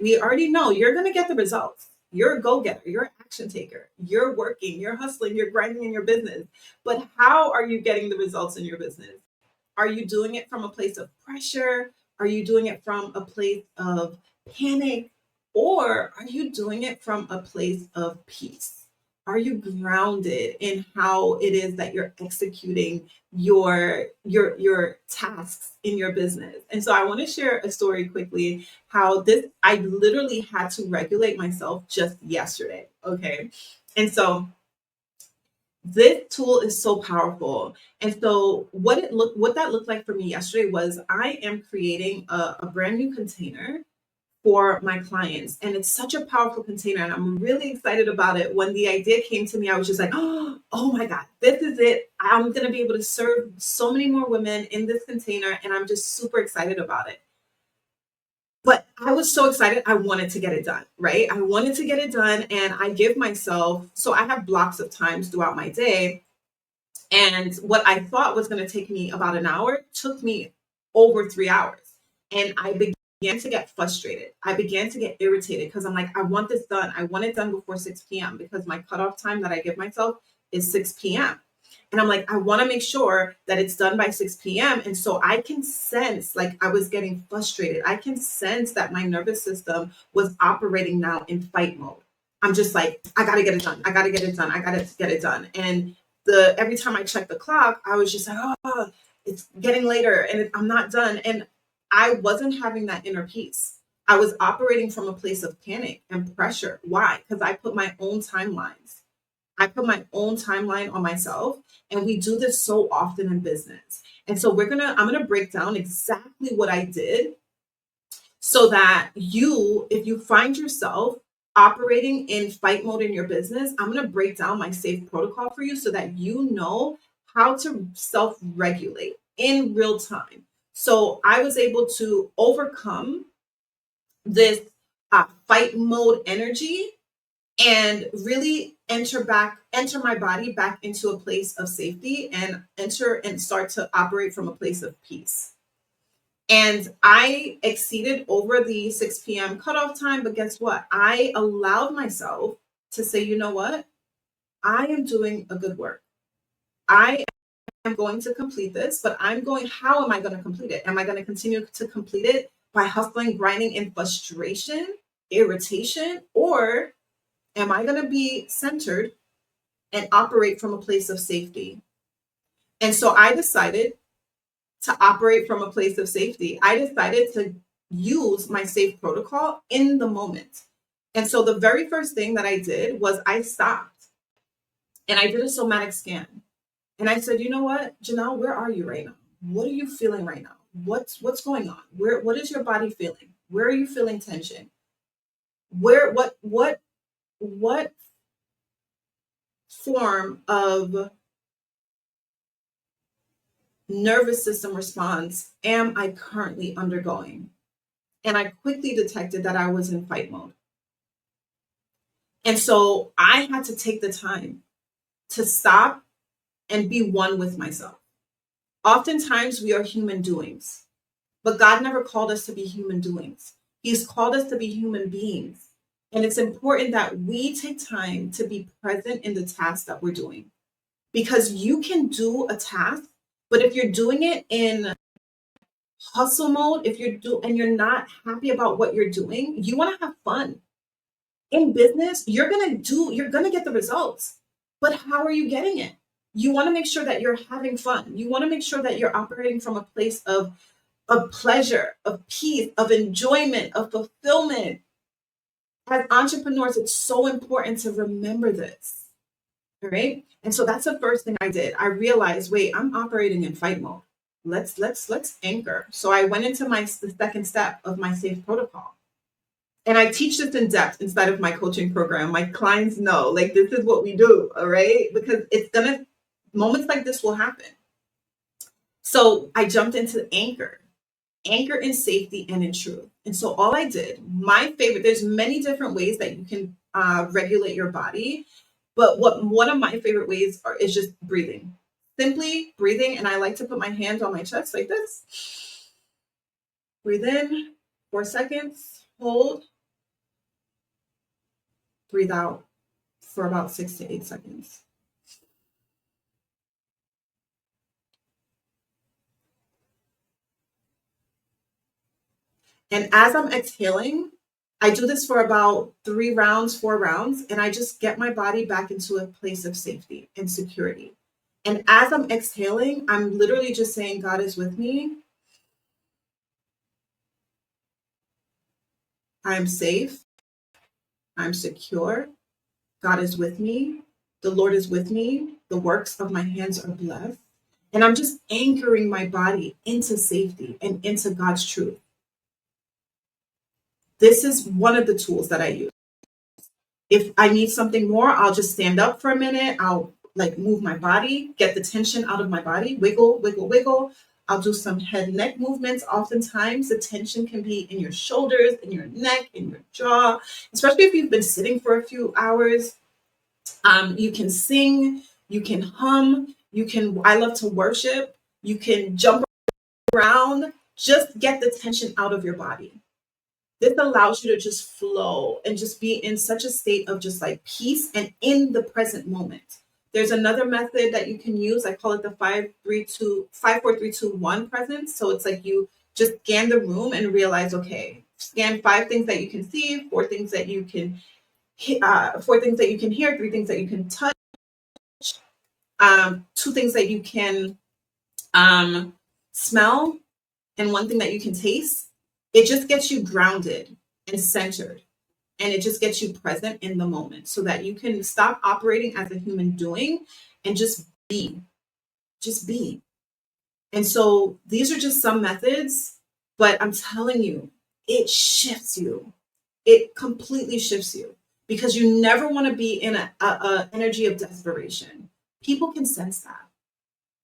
We already know you're going to get the results. You're a go-getter, you're an action taker, you're working, you're hustling, you're grinding in your business. But how are you getting the results in your business? Are you doing it from a place of pressure? Are you doing it from a place of panic? Or are you doing it from a place of peace? Are you grounded in how it is that you're executing your tasks in your business? And so I want to share a story quickly how this I literally had to regulate myself just yesterday. Okay. And so this tool is so powerful. And so what that looked like for me yesterday was I am creating a brand new container for my clients. And it's such a powerful container. And I'm really excited about it. When the idea came to me, I was just like, oh my God, this is it. I'm going to be able to serve so many more women in this container. And I'm just super excited about it. But I was so excited. I wanted to get it done, right? I wanted to get it done. And I give myself, so I have blocks of times throughout my day. And what I thought was going to take me about an hour took me over 3 hours. And I began to get frustrated. I began to get irritated because I'm like, I want this done. I want it done before 6 p.m. because my cutoff time that I give myself is 6 p.m. And I'm like, I want to make sure that it's done by 6 p.m. And so I can sense like I was getting frustrated. I can sense that my nervous system was operating now in fight mode. I'm just like, I got to get it done. I got to get it done. I got to get it done. And every time I checked the clock, I was just like, oh, it's getting later and I'm not done. And I wasn't having that inner peace. I was operating from a place of panic and pressure. Why? Because I put my own timelines. I put my own timeline on myself. And we do this so often in business. And so I'm going to break down exactly what I did so that if you find yourself operating in fight mode in your business, I'm going to break down my SAFE protocol for you so that you know how to self-regulate in real time. So I was able to overcome this fight mode energy and really enter my body back into a place of safety and enter and start to operate from a place of peace. And I exceeded over the 6 p.m. cutoff time, but guess what? I allowed myself to say, you know what? I am doing a good work. I am going to complete this, but how am I going to complete it? Am I going to continue to complete it by hustling, grinding in frustration, irritation, or am I going to be centered and operate from a place of safety? And so I decided to operate from a place of safety. I decided to use my SAFE protocol in the moment. And so the very first thing that I did was I stopped and I did a somatic scan. And I said, you know what, Janel, where are you right now? What are you feeling right now? What's going on? What is your body feeling? Where are you feeling tension? What form of nervous system response am I currently undergoing? And I quickly detected that I was in fight mode. And so I had to take the time to stop and be one with myself. Oftentimes we are human doings, but God never called us to be human doings. He's called us to be human beings. And it's important that we take time to be present in the task that we're doing. Because you can do a task, but if you're doing it in hustle mode, and you're not happy about what you're doing, you want to have fun. In business, you're gonna get the results. But how are you getting it? You want to make sure that you're having fun. You want to make sure that you're operating from a place of pleasure, of peace, of enjoyment, of fulfillment. As entrepreneurs, it's so important to remember this. All right. And so that's the first thing I did. I realized, wait, I'm operating in fight mode. Let's anchor. So I went into the second step of my SAFE protocol. And I teach this in depth inside of my coaching program. My clients know, like, this is what we do. All right. Because moments like this will happen. So I jumped into anchor in safety and in truth. And so all I did, there's many different ways that you can regulate your body. But one of my favorite ways is just breathing. Simply breathing. And I like to put my hands on my chest like this. Breathe in 4 seconds, hold, Breathe out for about 6 to 8 seconds. And as I'm exhaling, I do this for about 3 rounds, 4 rounds, and I just get my body back into a place of safety and security. And as I'm exhaling, I'm literally just saying, God is with me. I am safe. I'm secure. God is with me. The Lord is with me. The works of my hands are blessed. And I'm just anchoring my body into safety and into God's truth. This is one of the tools that I use. If I need something more, I'll just stand up for a minute. I'll like move my body, get the tension out of my body, wiggle, wiggle, wiggle. I'll do some head neck movements. Oftentimes, the tension can be in your shoulders, in your neck, in your jaw, especially if you've been sitting for a few hours. You can sing, you can hum, I love to worship, you can jump around, just get the tension out of your body. This allows you to just flow and just be in such a state of just like peace and in the present moment. There's another method that you can use. I call it the 5, 4, 3, 2, 1 presence. So it's like you just scan the room and realize, okay, scan 5 things that you can see, 4 things that you can 4 things that you can hear, 3 things that you can touch, 2 things that you can smell, and 1 thing that you can taste. It just gets you grounded and centered, and it just gets you present in the moment so that you can stop operating as a human doing and just be. Just be. And so these are just some methods, but I'm telling you, it shifts you. It completely shifts you because you never want to be in a energy of desperation. People can sense that.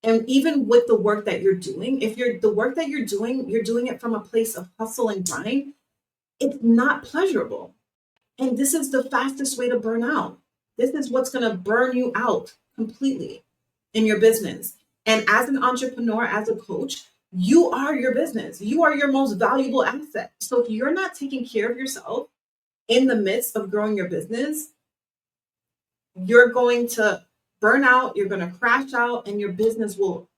And even with the work that you're doing, if you're the work that you're doing it from a place of hustle and grind, it's not pleasurable. And this is the fastest way to burn out. This is what's going to burn you out completely in your business. And as an entrepreneur, as a coach, you are your business. You are your most valuable asset. So if you're not taking care of yourself in the midst of growing your business, you're going to burn out, you're going to crash out, and your business will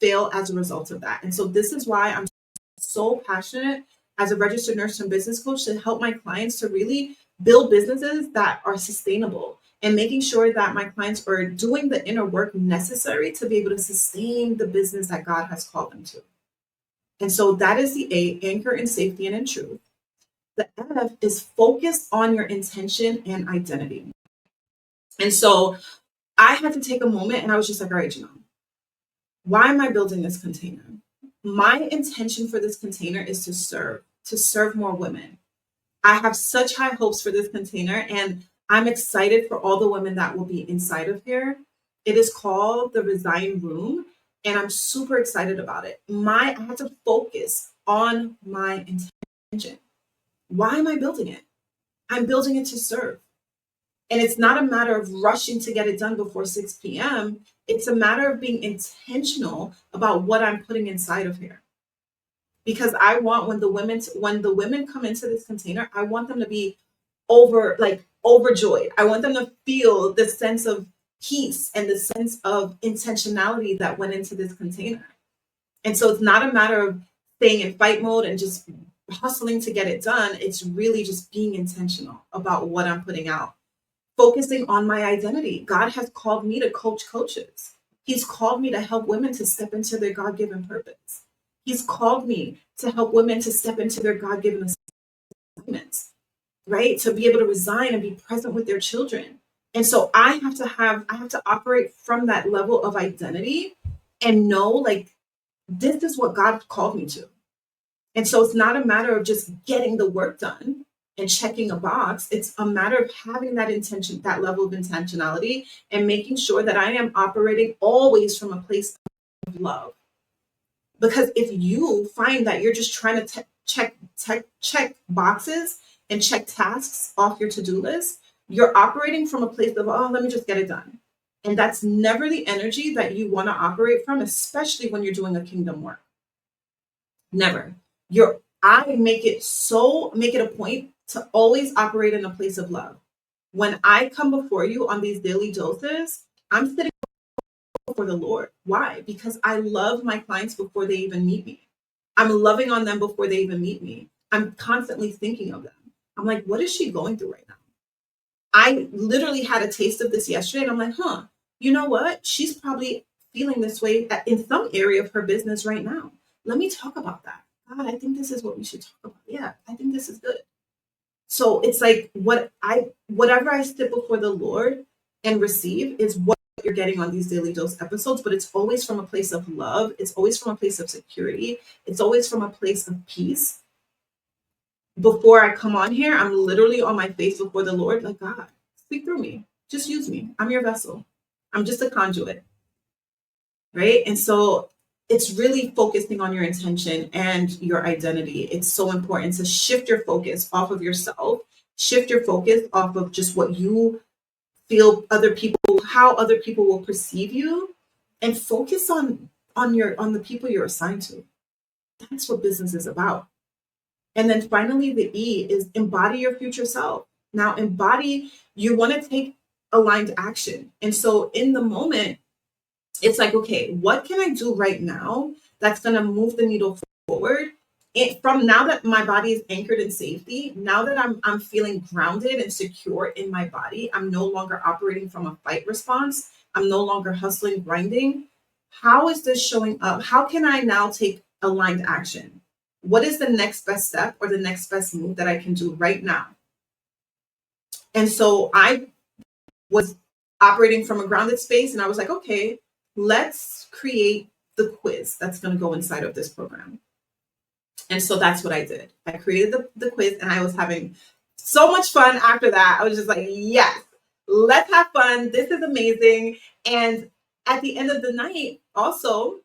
fail as a result of that. And so this is why I'm so passionate as a registered nurse and business coach to help my clients to really build businesses that are sustainable and making sure that my clients are doing the inner work necessary to be able to sustain the business that God has called them to. And so that is the A, anchor in safety and in truth. The F is focus on your intention and identity. And so I had to take a moment and I was just like, all right, Janel, why am I building this container? My intention for this container is to serve more women. I have such high hopes for this container, and I'm excited for all the women that will be inside of here. It is called the Resign Room, and I'm super excited about it. I had to focus on my intention. Why am I building it? I'm building it to serve. And it's not a matter of rushing to get it done before 6 p.m. It's a matter of being intentional about what I'm putting inside of here. Because I want when the women come into this container, I want them to be overjoyed. I want them to feel the sense of peace and the sense of intentionality that went into this container. And so it's not a matter of staying in fight mode and just hustling to get it done. It's really just being intentional about what I'm putting out. Focusing on my identity. God has called me to coach coaches. He's called me to help women to step into their God-given purpose. He's called me to help women to step into their God-given assignments, right? To be able to resign and be present with their children. And so I have to operate from that level of identity and know like this is what God called me to. And so it's not a matter of just getting the work done and checking a box. It's a matter of having that intention, that level of intentionality, and making sure that I am operating always from a place of love. Because if you find that you're just trying to check boxes and check tasks off your to-do list, you're operating from a place of, oh, let me just get it done. And that's never the energy that you want to operate from, especially when you're doing a kingdom work. Never. I make it a point to always operate in a place of love. When I come before you on these daily doses, I'm sitting before the Lord. Why? Because I love my clients before they even meet me. I'm loving on them before they even meet me. I'm constantly thinking of them. I'm like, what is she going through right now? I literally had a taste of this yesterday, and I'm like, you know what? She's probably feeling this way in some area of her business right now. Let me talk about that. God, I think this is what we should talk about. Yeah, I think this is good. So it's like whatever I sit before the Lord and receive is what you're getting on these daily dose episodes, but it's always from a place of love. It's always from a place of security. It's always from a place of peace. Before I come on here, I'm literally on my face before the Lord, like, God, speak through me. Just use me. I'm your vessel. I'm just a conduit. Right. And so it's really focusing on your intention and your identity. It's so important to shift your focus off of yourself, shift your focus off of just what you feel how other people will perceive you, and focus on the people you're assigned to. That's what business is about. And then finally, the E is embody your future self. Now, you want to take aligned action. And so in the moment, it's like, okay, what can I do right now that's going to move the needle forward? From now that my body is anchored in safety, now that I'm feeling grounded and secure in my body, I'm no longer operating from a fight response. I'm no longer hustling, grinding. How is this showing up? How can I now take aligned action? What is the next best step or the next best move that I can do right now? And so I was operating from a grounded space, and I was like, okay, let's create the quiz that's going to go inside of this program. And so that's what I did. I created the quiz, and I was having so much fun after that. I was just like, yes, let's have fun. This is amazing. And at the end of the night, also,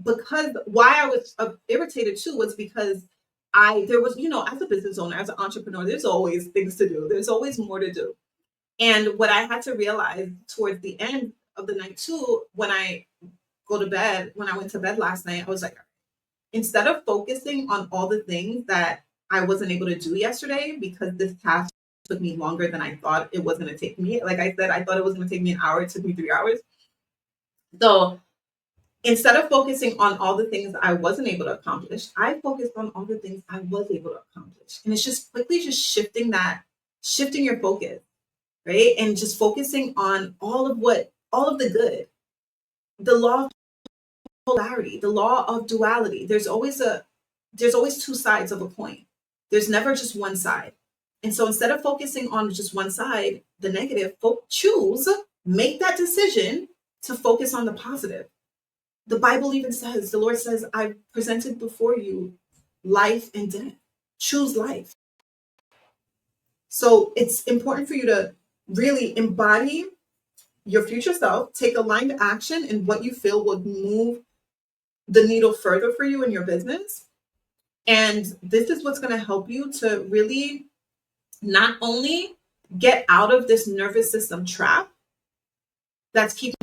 because why I was irritated too was because there was, as a business owner, as an entrepreneur, there's always things to do. There's always more to do. And what I had to realize towards the end of the night too, when I went to bed last night, I was like, instead of focusing on all the things that I wasn't able to do yesterday because this task took me longer than I thought it was going to take me. Like I said, I thought it was going to take me an hour. It took me 3 hours. So instead of focusing on all the things I wasn't able to accomplish, I focused on all the things I was able to accomplish. And it's just quickly just shifting your focus, right? And just focusing on all of the good, the law of polarity, the law of duality. There's always two sides of a coin. There's never just one side. And so instead of focusing on just one side, the negative, make that decision to focus on the positive. The Bible even says, the Lord says, I've presented before you life and death. Choose life. So it's important for you to really embody your future self, take aligned action in what you feel would move the needle further for you in your business. And this is what's going to help you to really not only get out of this nervous system trap that's keeping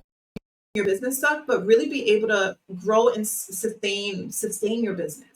your business stuck, but really be able to grow and sustain your business.